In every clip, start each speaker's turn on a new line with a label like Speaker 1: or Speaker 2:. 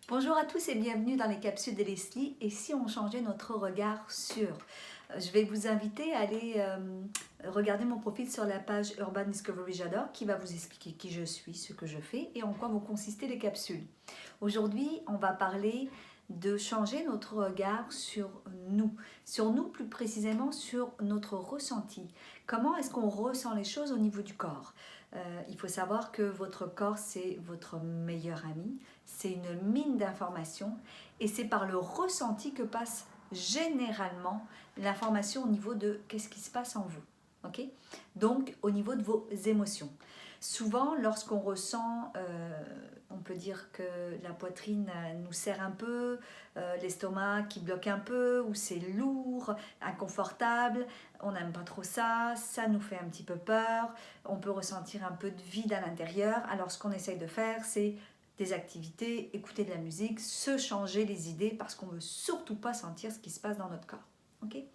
Speaker 1: Bonjour à tous et bienvenue dans les capsules de Leslie. Et si on changeait notre regard sur... Je vais vous inviter à aller regarder mon profil sur la page Urban Discovery J'adore qui va vous expliquer qui je suis, ce que je fais et en quoi vont consister les capsules. Aujourd'hui, on va parler de changer notre regard sur nous plus précisément sur notre ressenti. Comment est-ce qu'on ressent les choses au niveau du corps? Il faut savoir que votre corps, c'est votre meilleur ami, c'est une mine d'informations et c'est par le ressenti que passe généralement l'information au niveau de qu'est-ce qui se passe en vous. Okay? Donc au niveau de vos émotions. Souvent, lorsqu'on ressent, on peut dire que la poitrine nous serre un peu, l'estomac qui bloque un peu, ou c'est lourd, inconfortable, on n'aime pas trop ça, ça nous fait un petit peu peur, on peut ressentir un peu de vide à l'intérieur. Alors ce qu'on essaye de faire, c'est des activités, écouter de la musique, se changer les idées parce qu'on ne veut surtout pas sentir ce qui se passe dans notre corps. Okay?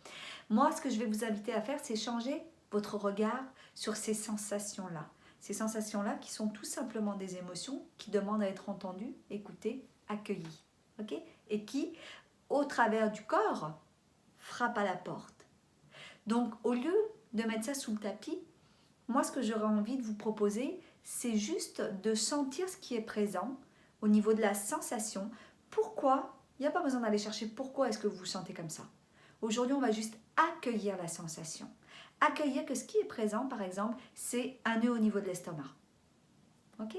Speaker 1: Moi, ce que je vais vous inviter à faire, c'est changer votre regard sur ces sensations-là. Ces sensations-là qui sont tout simplement des émotions qui demandent à être entendues, écoutées, accueillies. Okay? Et qui, au travers du corps, frappent à la porte. Donc, au lieu de mettre ça sous le tapis, moi, ce que j'aurais envie de vous proposer, c'est juste de sentir ce qui est présent au niveau de la sensation. Pourquoi? Il n'y a pas besoin d'aller chercher pourquoi est-ce que vous vous sentez comme ça. Aujourd'hui, on va juste accueillir la sensation. Accueillir que ce qui est présent, par exemple, c'est un nœud au niveau de l'estomac. Ok?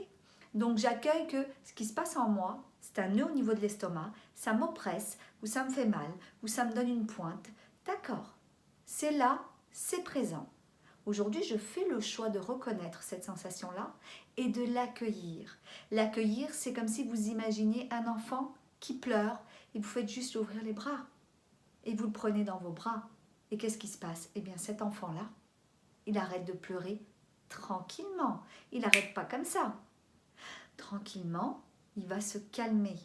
Speaker 1: Donc, j'accueille que ce qui se passe en moi, c'est un nœud au niveau de l'estomac, ça m'oppresse, ou ça me fait mal, ou ça me donne une pointe. D'accord. C'est là, c'est présent. Aujourd'hui, je fais le choix de reconnaître cette sensation-là et de l'accueillir. L'accueillir, c'est comme si vous imaginiez un enfant qui pleure et vous faites juste ouvrir les bras. Et vous le prenez dans vos bras. Et qu'est-ce qui se passe? Eh bien, cet enfant-là, il arrête de pleurer tranquillement. Il n'arrête pas comme ça. Tranquillement, il va se calmer.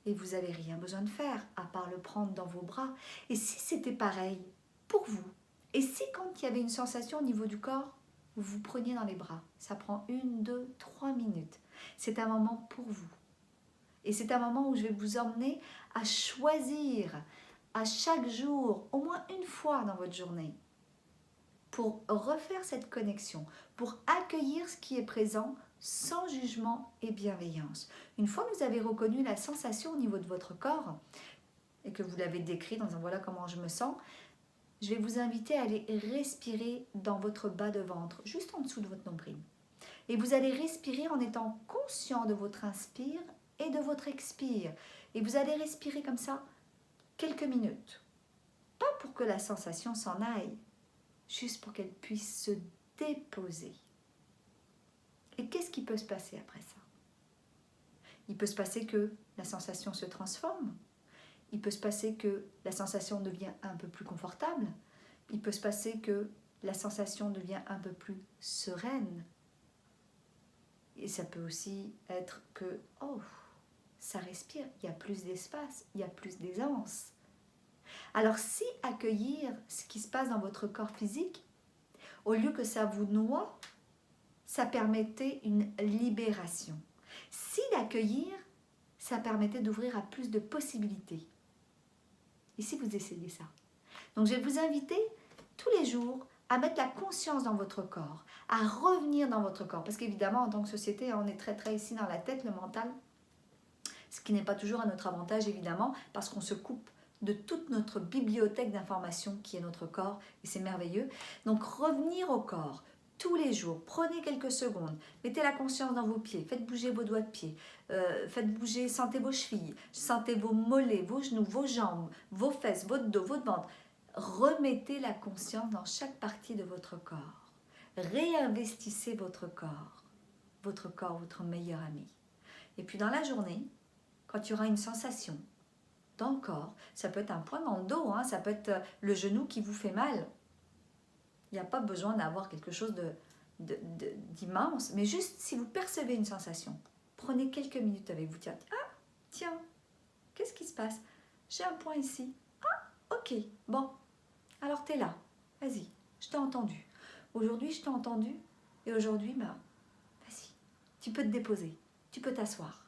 Speaker 1: Et vous n'avez rien besoin de faire, à part le prendre dans vos bras. Et si c'était pareil pour vous? Et si quand il y avait une sensation au niveau du corps, vous vous preniez dans les bras? Ça prend 1, 2, 3 minutes. C'est un moment pour vous. Et c'est un moment où je vais vous emmener à choisir à chaque jour, au moins une fois dans votre journée, pour refaire cette connexion, pour accueillir ce qui est présent sans jugement et bienveillance. Une fois que vous avez reconnu la sensation au niveau de votre corps et que vous l'avez décrit dans un voilà comment je me sens, je vais vous inviter à aller respirer dans votre bas de ventre, juste en dessous de votre nombril. Et vous allez respirer en étant conscient de votre inspire et de votre expire. Et vous allez respirer comme ça quelques minutes. Pas pour que la sensation s'en aille, juste pour qu'elle puisse se déposer. Et qu'est-ce qui peut se passer après ça? Il peut se passer que la sensation se transforme. Il peut se passer que la sensation devient un peu plus confortable. Il peut se passer que la sensation devient un peu plus sereine. Et ça peut aussi être que, oh, ça respire, il y a plus d'espace, il y a plus d'aisance. Alors si accueillir ce qui se passe dans votre corps physique, au lieu que ça vous noie, ça permettait une libération. Si l'accueillir, ça permettait d'ouvrir à plus de possibilités. Et si vous essayez ça? Donc je vais vous inviter tous les jours à mettre la conscience dans votre corps, à revenir dans votre corps. Parce qu'évidemment, en tant que société, on est très ici dans la tête, le mental, ce qui n'est pas toujours à notre avantage, évidemment, parce qu'on se coupe de toute notre bibliothèque d'informations qui est notre corps, et c'est merveilleux. Donc revenir au corps, tous les jours, prenez quelques secondes, mettez la conscience dans vos pieds, faites bouger vos doigts de pied, faites bouger, sentez vos chevilles, sentez vos mollets, vos genoux, vos jambes, vos fesses, votre dos, votre ventre. Remettez la conscience dans chaque partie de votre corps. Réinvestissez votre corps, votre meilleur ami. Et puis dans la journée, quand il y aura une sensation dans le corps, ça peut être un point dans le dos, hein, ça peut être le genou qui vous fait mal. Il n'y a pas besoin d'avoir quelque chose d'immense, mais juste si vous percevez une sensation, prenez quelques minutes avec vous. Tiens, qu'est-ce qui se passe? J'ai un point ici. Ah, ok, bon, alors t'es là, vas-y, je t'ai entendu. Aujourd'hui, je t'ai entendu, et aujourd'hui, vas-y, tu peux te déposer, tu peux t'asseoir.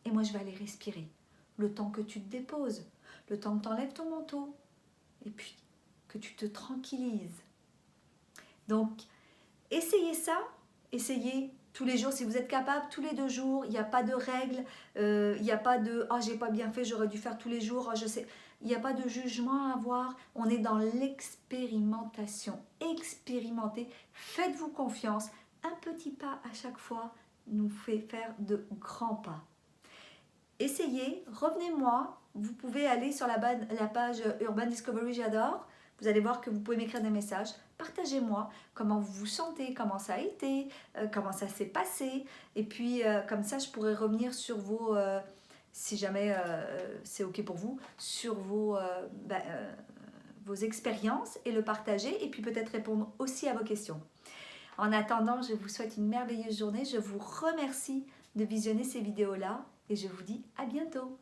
Speaker 1: Et moi, je vais aller respirer. Le temps que tu te déposes, le temps que tu enlèves ton manteau, et puis que tu te tranquillises. Donc, essayez ça, essayez tous les jours si vous êtes capable, tous les 2 jours, il n'y a pas de règles, il n'y a pas de « ah, j'ai pas bien fait, j'aurais dû faire tous les jours, je sais ». Il n'y a pas de jugement à avoir, on est dans l'expérimentation. Expérimentez, faites-vous confiance, un petit pas à chaque fois nous fait faire de grands pas. Essayez, revenez-moi, vous pouvez aller sur la page Urban Discovery J'adore, vous allez voir que vous pouvez m'écrire des messages, partagez-moi comment vous vous sentez, comment ça a été, comment ça s'est passé, et puis comme ça je pourrais revenir sur vos, si jamais c'est ok pour vous, sur vos expériences et le partager, et puis peut-être répondre aussi à vos questions. En attendant, je vous souhaite une merveilleuse journée, je vous remercie de visionner ces vidéos-là, et je vous dis à bientôt.